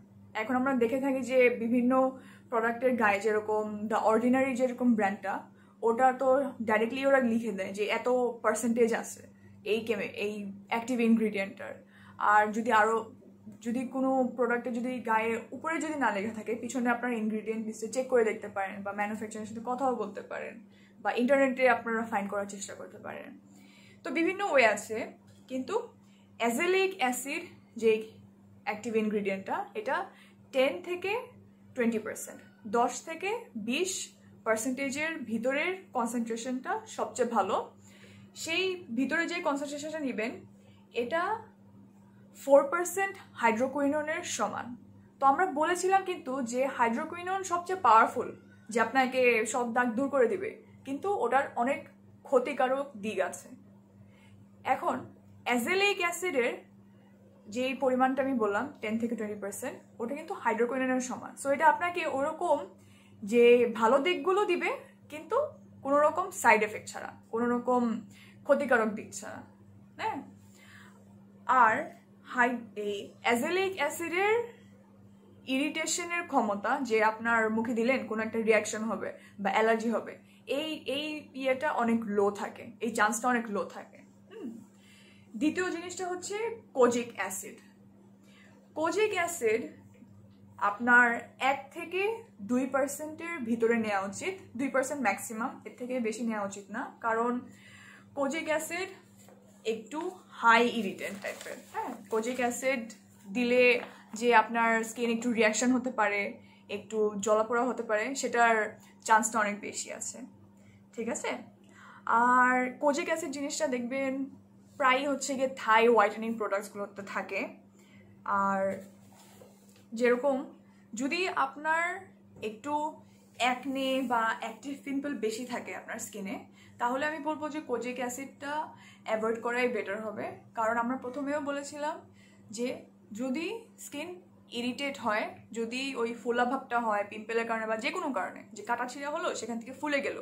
এখন আমরা দেখে থাকি যে বিভিন্ন প্রোডাক্টের গায়ে যেরকম দ্য অর্ডিনারি যেরকম ব্র্যান্ডটা, ওটা তো ডাইরেক্টলি ওরা লিখে দেয় যে এত পার্সেন্টেজ আছে এই অ্যাক্টিভ ইনগ্রিডিয়েন্টটার। আর যদি কোনো প্রোডাক্টে যদি গায়ে উপরে যদি না লেখা থাকে, পিছনে আপনার ইনগ্রিডিয়েন্ট লিস্টে চেক করে দেখতে পারেন বা ম্যানুফ্যাকচারের সাথে কথাও বলতে পারেন বা ইন্টারনেটে আপনারা ফাইন্ড করার চেষ্টা করতে পারেন। তো বিভিন্ন ওয়ে আছে, কিন্তু অ্যাজেলিক অ্যাসিড যে অ্যাক্টিভ ইনগ্রিডিয়েন্টটা, এটা 10 থেকে 20%, 10 থেকে 20%-এর ভিতরের কনসেন্ট্রেশনটা সবচেয়ে ভালো। সেই ভিতরে যে কনসেন্ট্রেশনটা নেবেন এটা 4% হাইড্রোকুইনোনের সমান। তো আমরা বলেছিলাম কিন্তু যে হাইড্রোকুইনোন সবচেয়ে পাওয়ারফুল, যে আপনাকে সব দাগ দূর করে দিবে, কিন্তু ওটার অনেক ক্ষতিকারক দিক আছে। এখন অ্যাজেলিক অ্যাসিডের যেই পরিমাণটা আমি বললাম 10 থেকে 20%, ওটা কিন্তু হাইড্রোকুইনোনের সমান। সো এটা আপনাকে ওরকম যে ভালো দিকগুলো দিবে কিন্তু কোনো রকম সাইড এফেক্ট ছাড়া, কোনো রকম ক্ষতিকারক দিক ছাড়া। হ্যাঁ, আর এই অ্যাজেলিক অ্যাসিডের ইরিটেশনের ক্ষমতা, যে আপনার মুখে দিলেন কোনো একটা রিয়াকশন হবে বা অ্যালার্জি হবে, এই ইয়েটা অনেক লো থাকে, এই চান্সটা অনেক লো থাকে। দ্বিতীয় জিনিসটা হচ্ছে কোজিক অ্যাসিড। কোজিক অ্যাসিড আপনার 1 থেকে 2%-এর ভিতরে নেওয়া উচিত, 2% ম্যাক্সিমাম, এর থেকে বেশি নেওয়া উচিত না, কারণ কোজিক অ্যাসিড একটু হাই ইরিটেন্ট টাইপের। হ্যাঁ, কোজিক অ্যাসিড দিলে যে আপনার স্কিন একটু রিয়াকশন হতে পারে, একটু জ্বলাপোড়া হতে পারে, সেটার চান্সটা অনেক বেশি আছে। ঠিক আছে, আর কোজিক অ্যাসিড জিনিসটা দেখবেন প্রায়ই হচ্ছে গিয়ে থাই হোয়াইটেনিং প্রোডাক্টসগুলোতে থাকে। আর যেরকম যদি আপনার একটু অ্যাকনে বা অ্যাক্টিভ পিম্পল বেশি থাকে আপনার স্কিনে, তাহলে আমি বলবো যে কোজিক অ্যাসিডটা অ্যাভয়েড করাই বেটার হবে। কারণ আমরা প্রথমেও বলেছিলাম যে যদি স্কিন ইরিটেট হয়, যদি ওই ফোলা ভাবটা হয় পিম্পলের কারণে বা যে কোনো কারণে, যে কাটা ছিঁড়া হলো সেখান থেকে ফুলে গেল,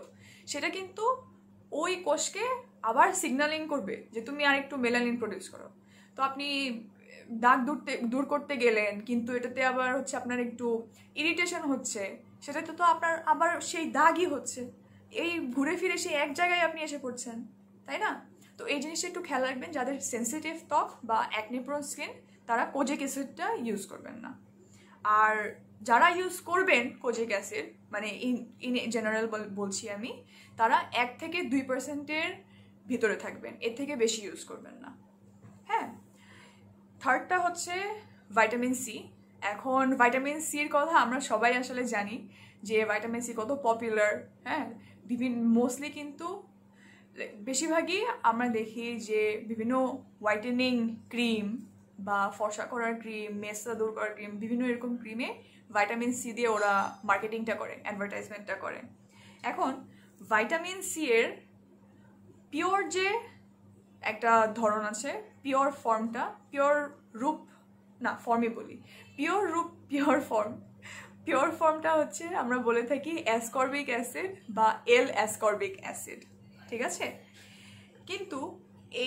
সেটা কিন্তু ওই কোষকে আবার সিগন্যালিং করবে যে তুমি আর একটু মেলানিন প্রডিউস করো। তো আপনি দাগ দূর করতে গেলেন, কিন্তু এটাতে আবার হচ্ছে আপনার একটু ইরিটেশন হচ্ছে, সেটাতে তো আপনার আবার সেই দাগই হচ্ছে, এই ঘুরে ফিরে সেই এক জায়গায় আপনি এসে পড়ছেন, তাই না? তো এই জিনিসটা একটু খেয়াল রাখবেন, যাদের সেন্সিটিভ ত্বক বা অ্যাকনে প্রোন স্কিন তারা কোজিক অ্যাসিডটা ইউজ করবেন না। আর যারা ইউজ করবেন কোজিক অ্যাসিড, মানে ইন জেনারেল বলছি আমি, তারা 1 থেকে 2%-এর ভিতরে থাকবেন, এর থেকে বেশি ইউজ করবেন না। হ্যাঁ, থার্ডটা হচ্ছে ভাইটামিন সি। এখন ভাইটামিন সির কথা আমরা সবাই আসলে জানি যে ভাইটামিন সি কত পপুলার। হ্যাঁ, মোস্টলি কিন্তু বেশিরভাগই আমরা দেখি যে বিভিন্ন হোয়াইটেনিং ক্রিম বা ফর্সা করার ক্রিম, মেসা দূর করার ক্রিম, বিভিন্ন এরকম ক্রিমে ভাইটামিন সি দিয়ে ওরা মার্কেটিংটা করে, অ্যাডভার্টাইজমেন্টটা করে। এখন ভাইটামিন সি এর পিওর যে একটা ধরন আছে, পিওর ফর্মটা, পিওর রূপ না ফর্মই বলি, পিওর রূপ পিওর ফর্ম, পিওর ফর্মটা হচ্ছে আমরা বলে থাকি অ্যাসকর্বিক অ্যাসিড বা অ্যাসকর্বিক অ্যাসিড, ঠিক আছে? কিন্তু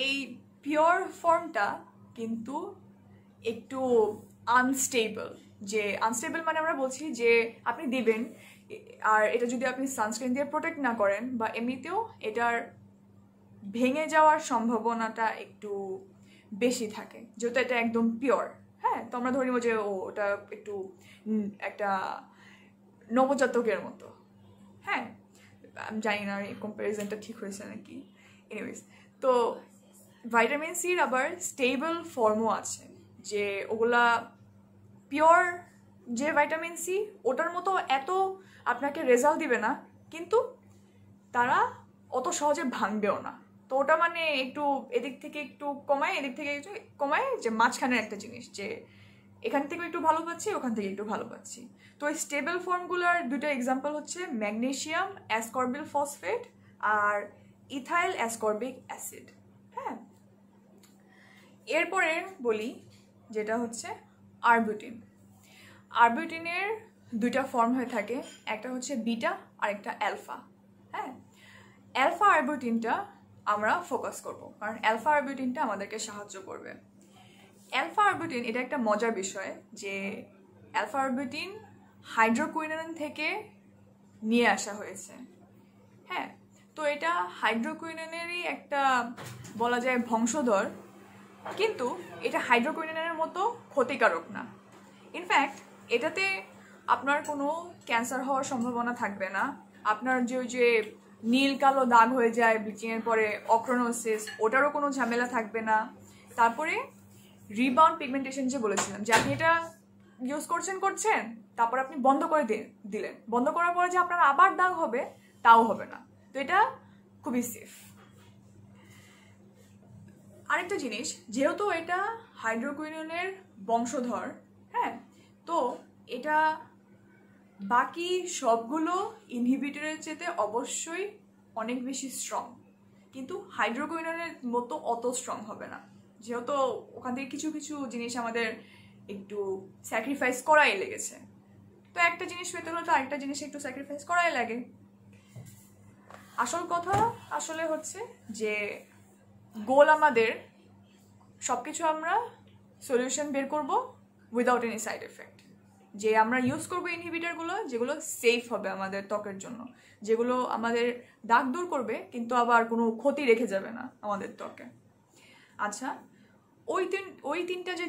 এই পিওর ফর্মটা কিন্তু একটু আনস্টেবল। যে আনস্টেবল মানে আমরা বলছি যে আপনি দিবেন, আর এটা যদি আপনি সানস্ক্রিন দিয়ে প্রোটেক্ট না করেন বা এমনিতেও এটার ভেঙে যাওয়ার সম্ভাবনাটা একটু বেশি থাকে, যেহেতু এটা একদম পিওর। হ্যাঁ, তো আমরা ধরে নিব যে ওটা একটু একটা নবজাতকের মতো। হ্যাঁ, আমি জানি না এই কম্প্যারিজনটা ঠিক হয়েছে নাকি। এনিওয়েজ, তো ভাইটামিন সির আবার স্টেবল ফর্মও আছে, যে ওগুলা পিওর যে ভাইটামিন সি ওটার মতো এত আপনাকে রেজাল্ট দিবে না, কিন্তু তারা অত সহজে ভাঙবেও না। তো ওটা মানে একটু এদিক থেকে একটু কমায়, এদিক থেকে একটু কমায়, যে মাঝখানের একটা জিনিস, যে এখান থেকে একটু ভালো পাচ্ছি, ওখান থেকে একটু ভালো পাচ্ছি। তো এই স্টেবল ফর্মগুলোর দুটো এক্সাম্পল হচ্ছে ম্যাগনেসিয়াম অ্যাসকর্বিল ফসফেট আর ইথাইল অ্যাসকর্বিক অ্যাসিড। হ্যাঁ, এরপরে বলি যেটা হচ্ছে আরবুটিন। আরবুটিনের দুইটা ফর্ম হয়ে থাকে, একটা হচ্ছে বিটা আর একটা অ্যালফা। হ্যাঁ, অ্যালফা আরবুটিনটা আমরা ফোকাস করব, কারণ অ্যালফা আরবুটিনটা আমাদেরকে সাহায্য করবে। অ্যালফা আরবুটিন এটা একটা মজার বিষয় যে অ্যালফা আরবুটিন হাইড্রোকুইনোন থেকে নিয়ে আসা হয়েছে। হ্যাঁ, তো এটা হাইড্রোকুইনোনেরই একটা বলা যায় বংশধর, কিন্তু এটা হাইড্রোকুইনোনের মতো ক্ষতিকারক না। ইনফ্যাক্ট এটাতে আপনার কোনো ক্যান্সার হওয়ার সম্ভাবনা থাকবে না। আপনার যে নীল কালো দাগ হয়ে যায় ব্লিচিংয়ের পরে, অক্রোনোসিস, ওটারও কোনো ঝামেলা থাকবে না। তারপরে রিবাউন্ড পিগমেন্টেশন যে বলেছিলাম, যে আপনি এটা ইউজ করছেন তারপর আপনি বন্ধ করে দিলেন, বন্ধ করার পরে যে আপনার আবার দাগ হবে তাও হবে না। তো এটা খুবই সেফ। আরেকটা জিনিস, যেহেতু এটা হাইড্রোকুইনোনের বংশধর, হ্যাঁ, তো এটা বাকি সবগুলো ইনহিবিটরের চেয়ে অবশ্যই অনেক বেশি স্ট্রং, কিন্তু হাইড্রোকুইনোনের মতো অত স্ট্রং হবে না, যেহেতু ওখান থেকে কিছু কিছু জিনিস আমাদের একটু স্যাক্রিফাইস করাই লেগেছে। তো একটা জিনিস পেতে হলে তো আরেকটা জিনিস একটু স্যাক্রিফাইস করাই লাগে। আসল কথা আসলে হচ্ছে যে গোল আমাদের সব কিছু আমরা সলিউশন বের করব উইদাউট এনি সাইড এফেক্ট, যে আমরা ইউজ করবো ইনহিবিটারগুলো যেগুলো সেফ হবে আমাদের ত্বকের জন্য, যেগুলো আমাদের দাগ দূর করবে কিন্তু আবার কোনো ক্ষতি রেখে যাবে না আমাদের ত্বকে। আচ্ছা, ওই তিনটা যে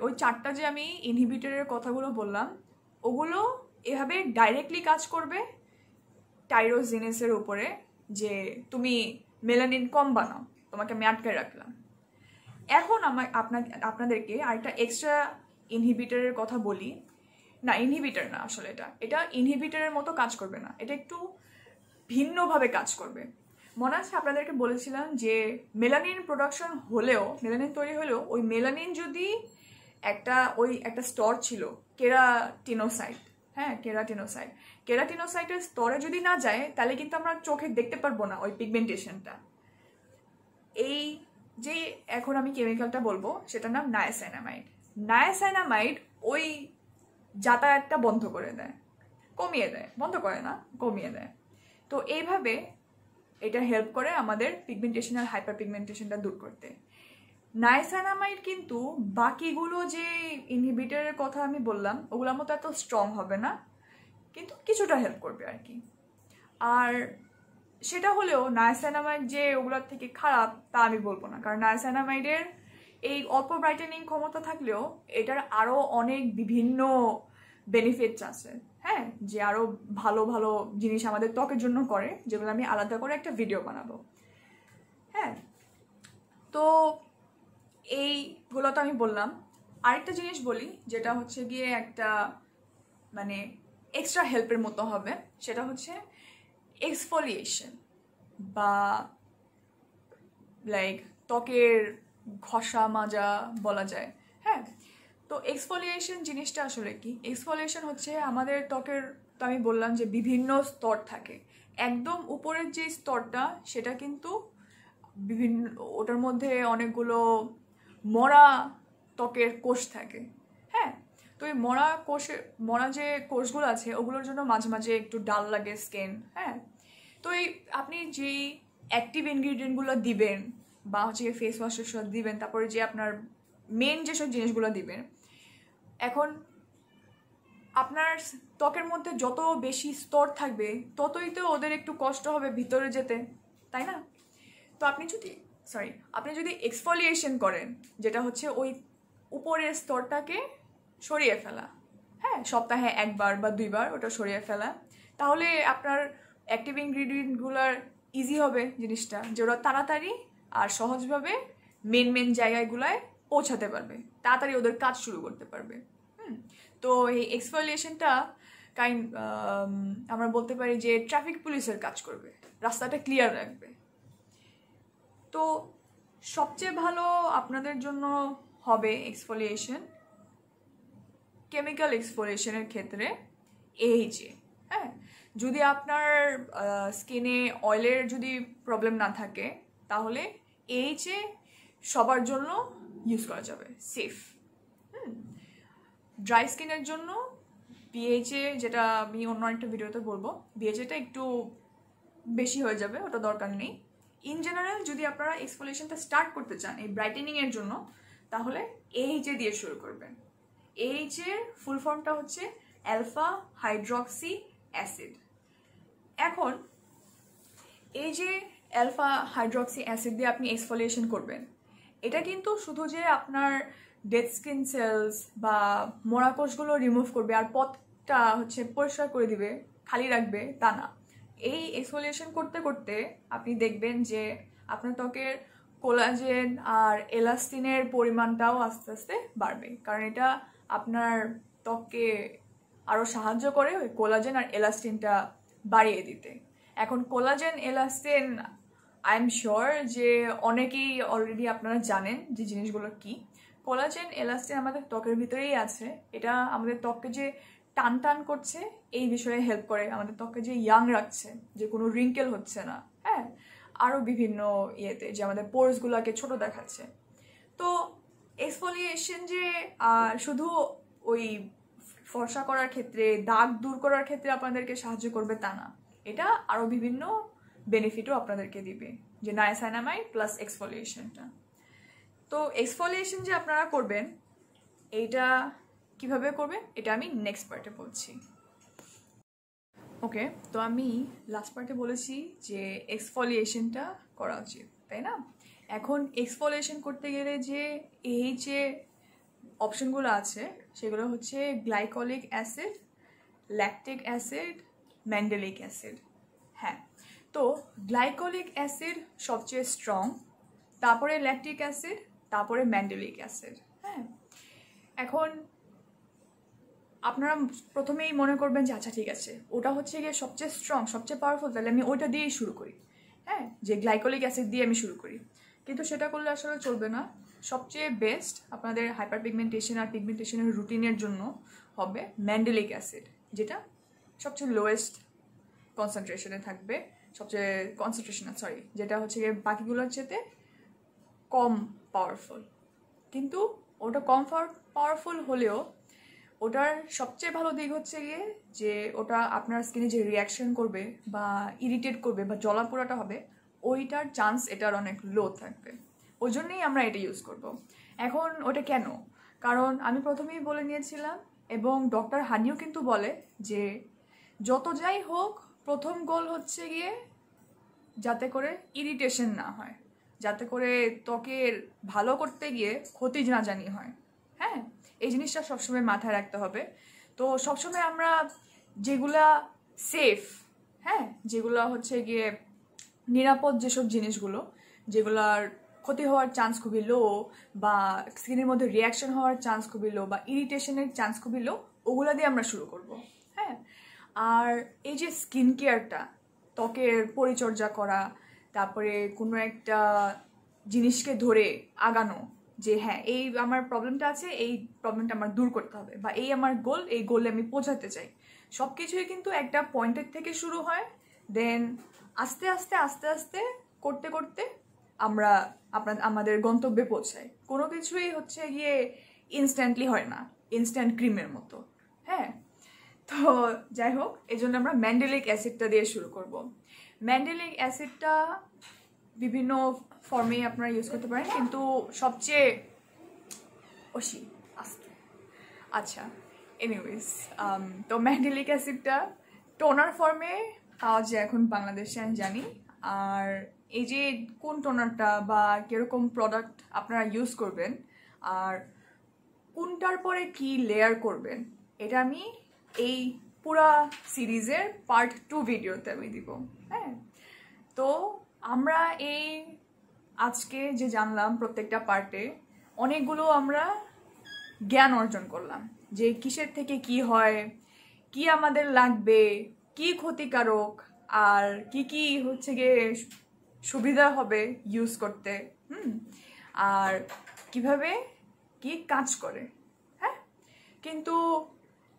ওই চারটা যে আমি ইনহিবিটরের কথাগুলো বললাম, ওগুলো এভাবে ডাইরেক্টলি কাজ করবে টাইরোজিনেসের উপরে, যে তুমি মেলানিন কম বানাও, তোমাকে আমি আটকে রাখলাম। এখন আপনাদেরকে আরেকটা এক্সট্রা ইনহিবিটরের কথা বলি। না, ইনহিবিটর না, আসলে এটা ইনহিবিটরের মতো কাজ করবে না, এটা একটু ভিন্নভাবে কাজ করবে। মনে আছে আপনাদেরকে বলেছিলাম যে মেলানিন প্রোডাকশন হলেও, মেলানিন তৈরি হলেও, ওই মেলানিন যদি একটা স্তর ছিল কেরাটিনোসাইট, হ্যাঁ, কেরাটিনোসাইটের স্তরে যদি না যায় তাহলে কিন্তু আমরা চোখে দেখতে পারবো না ওই পিগমেন্টেশনটা। এই যে এখন আমি কেমিক্যালটা বলবো সেটার নাম নায়াসাইনামাইড। নায়াসাইনামাইড ওই যাতায়াতটা বন্ধ করে দেয়, কমিয়ে দেয়, বন্ধ করে না, কমিয়ে দেয়। তো এইভাবে এটা হেল্প করে আমাদের পিগমেন্টেশন আর হাইপার পিগমেন্টেশনটা দূর করতে। নায়াসাইনামাইড কিন্তু বাকিগুলো যে ইনহিবিটরের কথা আমি বললাম ওগুলোর মতো এত স্ট্রং হবে না, কিন্তু কিছুটা হেল্প করবে আর কি। আর সেটা হলেও নায়াসাইনামাইড যে ওগুলোর থেকে খারাপ তা আমি বলবো না, কারণ নায়াসাইনামাইডের এই অল্প ব্রাইটেনিং ক্ষমতা থাকলেও এটার আরও অনেক বিভিন্ন বেনিফিটস আছে। হ্যাঁ, যে আরও ভালো ভালো জিনিস আমাদের ত্বকের জন্য করে, যেগুলো আমি আলাদা করে একটা ভিডিও বানাবো। হ্যাঁ, তো এইগুলো তো আমি বললাম। আরেকটা জিনিস বলি যেটা হচ্ছে গিয়ে একটা মানে এক্সট্রা হেল্পের মতো হবে, সেটা হচ্ছে এক্সফোলিয়েশন বা লাইক ত্বকের ঘষা মাজা বলা যায়। হ্যাঁ, তো এক্সফোলিয়েশন জিনিসটা আসলে কি? এক্সফোলিয়েশন হচ্ছে আমাদের ত্বকের, তো আমি বললাম যে বিভিন্ন স্তর থাকে। একদম উপরের যে স্তরটা সেটা কিন্তু বিভিন্ন, ওটার মধ্যে অনেকগুলো মরা ত্বকের কোষ থাকে। হ্যাঁ, তো এই মরা যে কোষগুলো আছে ওগুলোর জন্য মাঝে মাঝে একটু ডাল লাগে স্কিন। হ্যাঁ, তো এই আপনি যেই অ্যাক্টিভ ইনগ্রিডিয়েন্টগুলো দিবেন বা হচ্ছে ফেস ওয়াশের সাথে দিবেন, তারপরে যে আপনার মেন যেসব জিনিসগুলো দিবেন, এখন আপনার ত্বকের মধ্যে যত বেশি স্তর থাকবে ততই তো ওদের একটু কষ্ট হবে ভিতরে যেতে, তাই না? তো আপনি যদি এক্সফোলিয়েশন করেন, যেটা হচ্ছে ওই উপরের স্তরটাকে সরিয়ে ফেলা, হ্যাঁ, সপ্তাহে 1 বার বা 2 বার ওটা সরিয়ে ফেলা, তাহলে আপনার অ্যাক্টিভ ইনগ্রিডিয়েন্টগুলোর ইজি হবে জিনিসটা, যে ওরা তাড়াতাড়ি আর সহজভাবে মেন জায়গাগুলোয় পৌঁছাতে পারবে, তাড়াতাড়ি ওদের কাজ শুরু করতে পারবে। তো এই এক্সফোলিয়েশনটা আমরা বলতে পারি যে ট্রাফিক পুলিশের কাজ করবে, রাস্তাটা ক্লিয়ার রাখবে। তো সবচেয়ে ভালো আপনাদের জন্য হবে এক্সফোলিয়েশন, কেমিক্যাল এক্সফোলিয়েশনের ক্ষেত্রে AHA। হ্যাঁ, যদি আপনার স্কিনে অয়েলের যদি প্রবলেম না থাকে তাহলে AHA সবার জন্য ইউজ করা যাবে, সেফ। ড্রাই স্কিনের জন্য BHA, যেটা আমি অন্য একটা ভিডিওতে বলবো, BHAটা একটু বেশি হয়ে যাবে, ওটা দরকার নেই। ইন জেনারেল যদি আপনারা এক্সফোলিয়েশনটা স্টার্ট করতে চান এই ব্রাইটেনিংয়ের জন্য, তাহলে AHA দিয়ে শুরু করবেন। AHA এর ফুল ফর্মটা হচ্ছে অ্যালফা হাইড্রক্সি অ্যাসিড। এখন এই যে অ্যালফা হাইড্রক্সি অ্যাসিড দিয়ে আপনি এক্সফোলিয়েশন করবেন, এটা কিন্তু শুধু যে আপনার ডেড স্কিন সেলস বা মরা কোষগুলো রিমুভ করবে আর পথটা হচ্ছে পরিষ্কার করে দিবে, খালি রাখবে, তা না। এই এক্সফোলিয়েশন করতে করতে আপনি দেখবেন যে আপনার ত্বকের কোলাজেন আর এলাস্টিনের পরিমাণটাও আস্তে আস্তে বাড়বে, কারণ এটা আপনার ত্বককে আরও সাহায্য করে ওই কোলাজেন আর এলাস্টিনটা বাড়িয়ে দিতে। এখন কোলাজেন এলাস্টিন আই এম শিওর যে অনেকেই অলরেডি আপনারা জানেন যে জিনিসগুলো কি। কোলাজেন এলাস্টিন আমাদের ত্বকের ভিতরেই আছে, এটা আমাদের ত্বককে যে টান টান করছে এই বিষয়ে হেল্প করে, আমাদের ত্বককে যে ইয়াং রাখছে, যে কোনো রিঙ্কেল হচ্ছে না, হ্যাঁ, আরও বিভিন্ন ইয়েতে যে আমাদের পোরসগুলোকে ছোট দেখাচ্ছে। তো এক্সফোলিয়েশন যে শুধু ওই ফর্সা করার ক্ষেত্রে, দাগ দূর করার ক্ষেত্রে আপনাদেরকে সাহায্য করবে তা না, এটা আরও বিভিন্ন বেনিফিটও আপনাদেরকে দিবে, যে নায়াসাইনামাইড প্লাস এক্সফোলিয়েশনটা। তো এক্সফোলিয়েশন যে আপনারা করবেন এইটা কিভাবে করবেন এটা আমি নেক্সট পার্টে বলছি। ওকে, তো আমি লাস্ট পার্টে বলেছি যে এক্সফোলিয়েশনটা করা উচিত, তাই না? এখন এক্সফোলিয়েশন করতে গেলে যে AHA অপশনগুলো আছে সেগুলো হচ্ছে glycolic acid, lactic acid, mandelic acid. হ্যাঁ, তো গ্লাইকলিক অ্যাসিড সবচেয়ে স্ট্রং, তারপরে ল্যাকটিক অ্যাসিড, তারপরে ম্যান্ডেলিক অ্যাসিড। হ্যাঁ, এখন আপনারা প্রথমেই মনে করবেন যে আচ্ছা ঠিক আছে, ওটা হচ্ছে গিয়ে সবচেয়ে স্ট্রং, সবচেয়ে পাওয়ারফুল, তাহলে আমি ওইটা দিয়েই শুরু করি। হ্যাঁ, যে গ্লাইকলিক অ্যাসিড দিয়ে আমি শুরু করি, কিন্তু সেটা করলে আসলে চলবে না। সবচেয়ে বেস্ট আপনাদের হাইপার পিগমেন্টেশন আর পিগমেন্টেশনের রুটিনের জন্য হবে ম্যান্ডেলিক অ্যাসিড। যেটা সবচেয়ে লোয়েস্ট কনসেন্ট্রেশনে থাকবে, সবচেয়ে যেটা হচ্ছে গিয়ে বাকিগুলোর চেয়ে কম পাওয়ারফুল। কিন্তু ওটা কম পাওয়ারফুল হলেও ওটার সবচেয়ে ভালো দিক হচ্ছে গিয়ে যে ওটা আপনার স্কিনে যে রিয়াকশন করবে বা ইরিটেট করবে বা জ্বলাপোড়াটা হবে, ওইটার চান্স এটার অনেক লো থাকবে। ওই জন্যই আমরা এটা ইউজ করব। এখন ওটা কেন? কারণ আমি প্রথমেই বলে নিয়েছিলাম, এবং ডক্টর হানিও কিন্তু বলে যে যত যাই হোক প্রথম গোল হচ্ছে গিয়ে যাতে করে ইরিটেশন না হয়, যাতে করে ত্বকের ভালো করতে গিয়ে ক্ষতি না জানি হয়। হ্যাঁ, এই জিনিসটা সবসময় মাথায় রাখতে হবে। তো সবসময় আমরা যেগুলা সেফ, হ্যাঁ, যেগুলো হচ্ছে গিয়ে নিরাপদ যেসব জিনিসগুলো, যেগুলার ক্ষতি হওয়ার চান্স খুবই লো বা স্কিনের মধ্যে রিয়াকশন হওয়ার চান্স খুবই লো বা ইরিটেশনের চান্স খুবই লো, ওগুলা দিয়ে আমরা শুরু করব। হ্যাঁ, আর এই যে স্কিন কেয়ারটা, ত্বকের পরিচর্যা করা, তারপরে কোনো একটা জিনিসকে ধরে আগানো যে হ্যাঁ এই আমার প্রবলেমটা আছে, এই প্রবলেমটা আমার দূর করতে হবে, বা এই আমার গোল, এই গোলে আমি পৌঁছাতে চাই, সব কিছুই কিন্তু একটা পয়েন্টের থেকে শুরু হয়। দেন আস্তে আস্তে আস্তে আস্তে করতে করতে আমরা আমাদের গন্তব্যে পৌঁছাই। কোনো কিছুই হচ্ছে গিয়ে ইনস্ট্যান্টলি হয় না, ইনস্ট্যান্ট ক্রিমের মতো। হ্যাঁ, তো যাই হোক, এই জন্য আমরা ম্যান্ডেলিক অ্যাসিডটা দিয়ে শুরু করব। ম্যান্ডেলিক অ্যাসিডটা বিভিন্ন ফর্মে আপনারা ইউজ করতে পারেন, কিন্তু সবচেয়ে আচ্ছা এনিওয়েজ, তো ম্যান্ডেলিক অ্যাসিডটা টোনার ফর্মে পাওয়া যায় এখন বাংলাদেশে আমি জানি। আর এই যে কোন টোনারটা বা কীরকম প্রোডাক্ট আপনারা ইউজ করবেন আর কোনটার পরে কি লেয়ার করবেন, এটা আমি এই পুরা সিরিজের পার্ট 2 ভিডিওতে আমি দিব। হ্যাঁ, তো আমরা এই আজকে যে জানলাম প্রত্যেকটা পার্টে অনেকগুলো আমরা জ্ঞান অর্জন করলাম যে কিসের থেকে কি হয়, কি আমাদের লাগবে, কি ক্ষতিকারক, আর কি কি হচ্ছে গিয়ে সুবিধা হবে ইউজ করতে, আর কিভাবে কি কাজ করে। হ্যাঁ, কিন্তু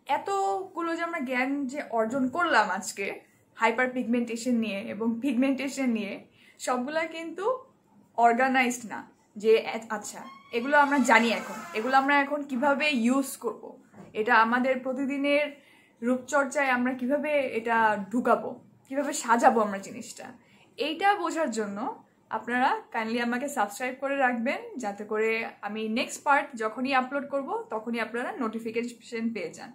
এতগুলো যে আমরা জ্ঞান যে অর্জন করলাম আজকে হাইপার পিগমেন্টেশন নিয়ে এবং পিগমেন্টেশন নিয়ে, সবগুলা কিন্তু অর্গানাইজড না যে আচ্ছা এগুলো আমরা জানি, এখন এগুলো আমরা এখন কিভাবে ইউজ করব, এটা আমাদের প্রতিদিনের রূপচর্চায় আমরা কিভাবে এটা ঢুকাবো, কিভাবে সাজাবো আমরা জিনিসটা, এইটা বোঝার জন্য আপনারা কাইন্ডলি আমাকে সাবস্ক্রাইব করে রাখবেন, যাতে করে আমি নেক্সট পার্ট যখনই আপলোড করব তখনই আপনারা নোটিফিকেশন পেয়ে যান।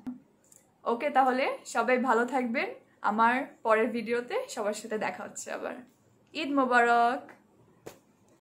ওকে, তাহলে সবাই ভালো থাকবেন। আমার পরের ভিডিওতে সবার সাথে দেখা হচ্ছে আবার। ঈদ মোবারক।